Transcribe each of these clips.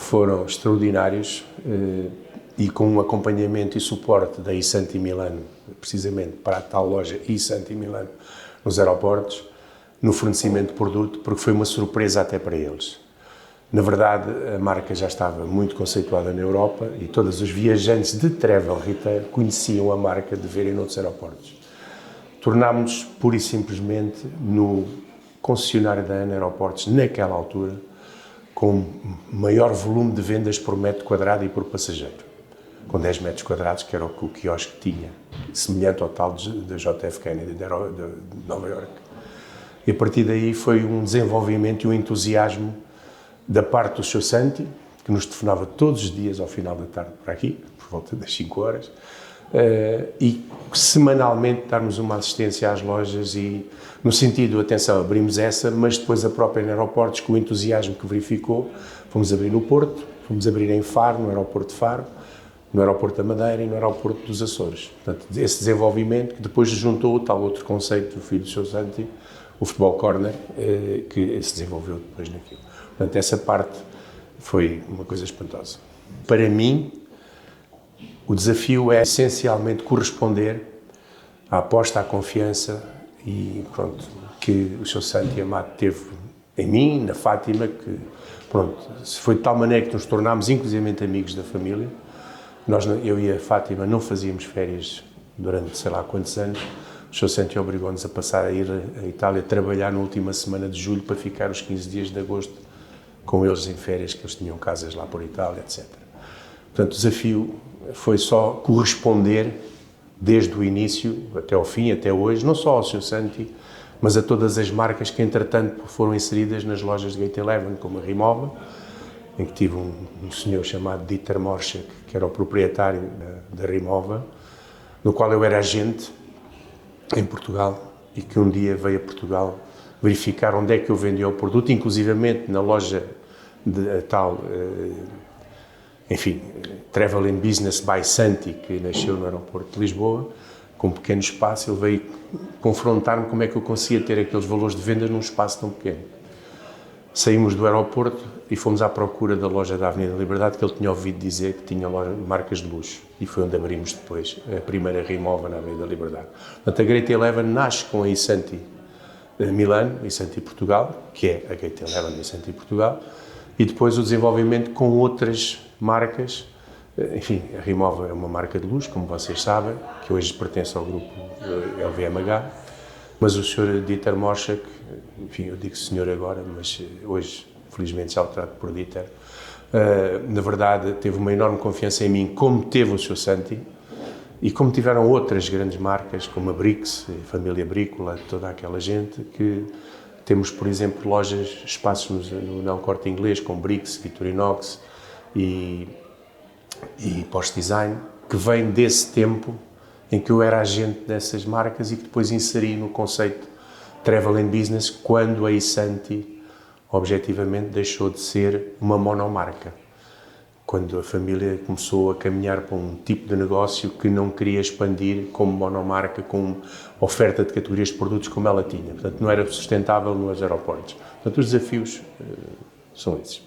foram extraordinários e com um acompanhamento e suporte da Isanti Milano, precisamente para a tal loja Isanti Milano nos aeroportos, no fornecimento de produto, porque foi uma surpresa até para eles. Na verdade, a marca já estava muito conceituada na Europa e todos os viajantes de travel retail conheciam a marca de verem noutros aeroportos. Tornámos-nos, pura e simplesmente, no concessionário da ANA Aeroportos, naquela altura, com maior volume de vendas por metro quadrado e por passageiro, com 10 metros quadrados, que era o que o quiosque tinha, semelhante ao tal da JF Kennedy de Nova Iorque. E a partir daí foi um desenvolvimento e um entusiasmo da parte do Sr. Santi, que nos telefonava todos os dias ao final da tarde para aqui, por volta das 5 horas, e semanalmente darmos uma assistência às lojas e, no sentido, atenção, abrimos essa, mas depois a própria em aeroportos, com o entusiasmo que verificou, fomos abrir no Porto, fomos abrir em Faro, no aeroporto de Faro, no aeroporto da Madeira e no aeroporto dos Açores. Portanto, esse desenvolvimento que depois juntou o tal outro conceito do filho do Sr. Santi, o Futebol Corner, que se desenvolveu depois naquilo. Portanto, essa parte foi uma coisa espantosa. Para mim, o desafio é essencialmente corresponder à aposta, à confiança e pronto, que o Sr. Santi Amado teve em mim, na Fátima, que pronto, foi de tal maneira que nos tornámos inclusivamente amigos da família. Eu e a Fátima não fazíamos férias durante sei lá quantos anos. O Sr. Santi obrigou-nos a passar a ir à Itália trabalhar na última semana de julho para ficar os 15 dias de agosto com eles em férias, que eles tinham casas lá por Itália, etc. Portanto, o desafio foi só corresponder desde o início até ao fim, até hoje, não só ao Sr. Santi, mas a todas as marcas que, entretanto, foram inseridas nas lojas de Gate 11, como a Rimowa, em que tive um senhor chamado Dieter Morschek, que era o proprietário da Rimowa, no qual eu era agente em Portugal e que um dia veio a Portugal verificar onde é que eu vendia o produto, inclusivamente na loja de tal, enfim, Travel and Business by Santi, que nasceu no aeroporto de Lisboa, com um pequeno espaço. Ele veio confrontar-me como é que eu conseguia ter aqueles valores de venda num espaço tão pequeno. Saímos do aeroporto e fomos à procura da loja da Avenida da Liberdade, que ele tinha ouvido dizer que tinha marcas de luxo, e foi onde abrimos depois a primeira Rimowa na Avenida da Liberdade. Portanto, a Gate 11 nasce com a Isanti Milano, Isanti Portugal, que é a Gate 11 Isanti Portugal, e depois o desenvolvimento com outras marcas. Enfim, a Rimowa é uma marca de luxo, como vocês sabem, que hoje pertence ao grupo LVMH, mas o Sr. Dieter Morschek, enfim, eu digo senhor agora, mas hoje, felizmente, já o trato por Dieter, na verdade, teve uma enorme confiança em mim, como teve o Sr. Santi, e como tiveram outras grandes marcas, como a Brix, a família Brícola, toda aquela gente, que temos, por exemplo, lojas, espaços no El Corte Inglês, com Brix, Victorinox e Post-Design, que vem desse tempo em que eu era agente dessas marcas e que depois inseri no conceito Travel and Business, quando a Isanti, objetivamente, deixou de ser uma monomarca. Quando a família começou a caminhar para um tipo de negócio que não queria expandir como monomarca, com oferta de categorias de produtos como ela tinha. Portanto, não era sustentável nos aeroportos. Portanto, os desafios são esses.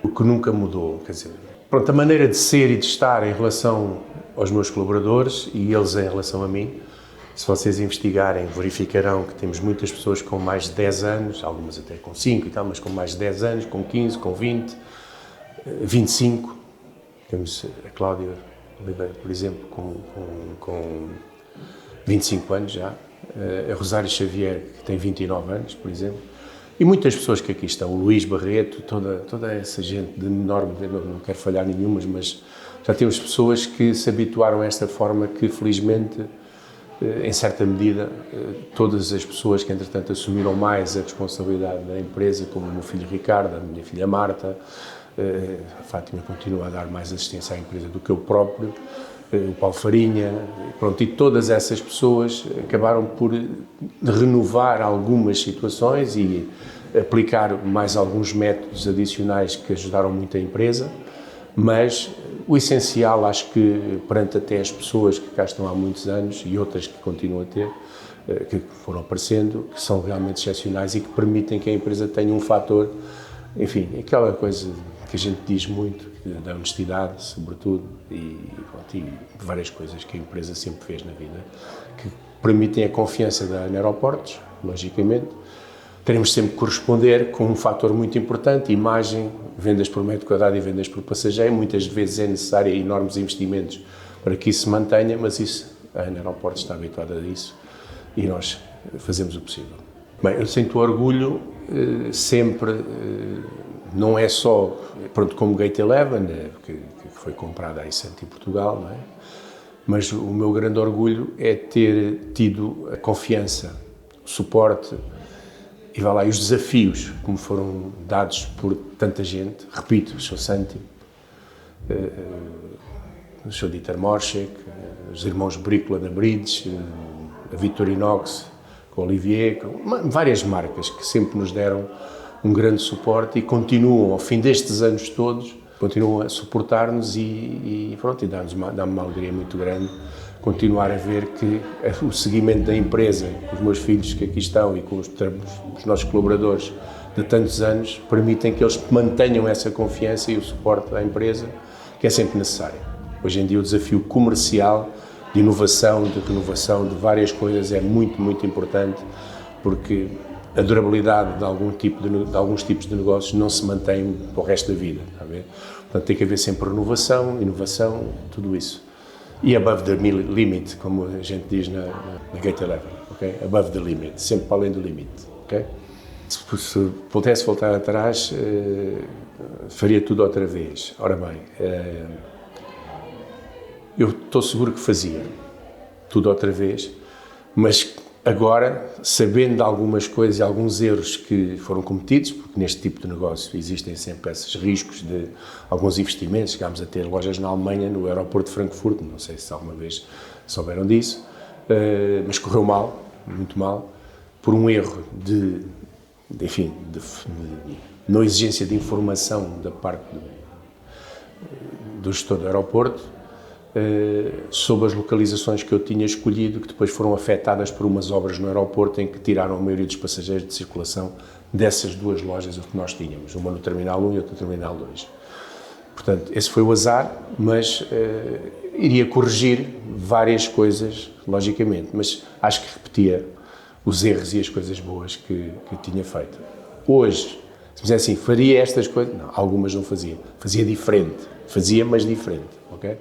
O que nunca mudou, quer dizer, pronto, a maneira de ser e de estar em relação aos meus colaboradores e eles em relação a mim, se vocês investigarem, verificarão que temos muitas pessoas com mais de 10 anos, algumas até com 5 e tal, mas com mais de 10 anos, com 15, com 20, 25. Temos a Cláudia Oliveira, por exemplo, com 25 anos já, a Rosário Xavier, que tem 29 anos, por exemplo, e muitas pessoas que aqui estão, o Luís Barreto, toda essa gente de enorme, não quero falhar nenhuma, mas já temos pessoas que se habituaram a esta forma que, felizmente, em certa medida, todas as pessoas que, entretanto, assumiram mais a responsabilidade da empresa, como o meu filho Ricardo, a minha filha Marta, a Fátima continua a dar mais assistência à empresa do que eu próprio, o Paulo Farinha, pronto, e todas essas pessoas acabaram por renovar algumas situações e aplicar mais alguns métodos adicionais que ajudaram muito a empresa, mas o essencial, acho que perante até as pessoas que cá estão há muitos anos e outras que continuam a ter, que foram aparecendo, que são realmente excepcionais e que permitem que a empresa tenha um fator, enfim, aquela coisa que a gente diz muito, da honestidade, sobretudo, e várias coisas que a empresa sempre fez na vida, que permitem a confiança da Aeroportos, logicamente. Teremos sempre que corresponder com um fator muito importante, imagem, vendas por metro quadrado e vendas por passageiro. Muitas vezes é necessário enormes investimentos para que isso se mantenha, mas isso, a Aeroportos está habituada a isso e nós fazemos o possível. Bem, eu sinto orgulho sempre, não é só, pronto, como Gate 11, que foi comprada a Isant em Portugal, não é? Mas o meu grande orgulho é ter tido a confiança, o suporte e vá lá, e os desafios que me foram dados por tanta gente. Repito, o Sr. Santi, o Sr. Dieter Morschek, os irmãos Bricola da Bridge, a Victorinox, com o Olivier, com várias marcas que sempre nos deram um grande suporte e continuam, ao fim destes anos todos, continuam a suportar-nos e dá-me uma alegria muito grande continuar a ver que o seguimento da empresa, com os meus filhos que aqui estão e com os nossos colaboradores de tantos anos, permitem que eles mantenham essa confiança e o suporte à empresa, que é sempre necessário. Hoje em dia o desafio comercial, de inovação, de renovação, de várias coisas é muito, muito importante, porque a durabilidade de alguns tipos de negócios não se mantém para o resto da vida, está a ver? Portanto, tem que haver sempre renovação, inovação, tudo isso. E above the limit, como a gente diz na Gate 11, ok? Above the limit, sempre para além do limite, ok? Se pudesse voltar atrás, faria tudo outra vez. Ora bem, eu estou seguro que fazia tudo outra vez, mas agora, sabendo de algumas coisas e alguns erros que foram cometidos, porque neste tipo de negócio existem sempre esses riscos de alguns investimentos, chegámos a ter lojas na Alemanha, no aeroporto de Frankfurt, não sei se alguma vez souberam disso, mas correu mal, muito mal, por um erro de não exigência de informação da parte do gestor do aeroporto, sobre as localizações que eu tinha escolhido, que depois foram afetadas por umas obras no aeroporto em que tiraram a maioria dos passageiros de circulação dessas duas lojas que nós tínhamos, uma no Terminal 1 e outra no Terminal 2. Portanto, esse foi o azar, mas iria corrigir várias coisas, logicamente, mas acho que repetia os erros e as coisas boas que tinha feito. Hoje, se me dissesse assim, faria estas coisas? Não, algumas não fazia. Fazia diferente. Fazia, mas diferente, ok?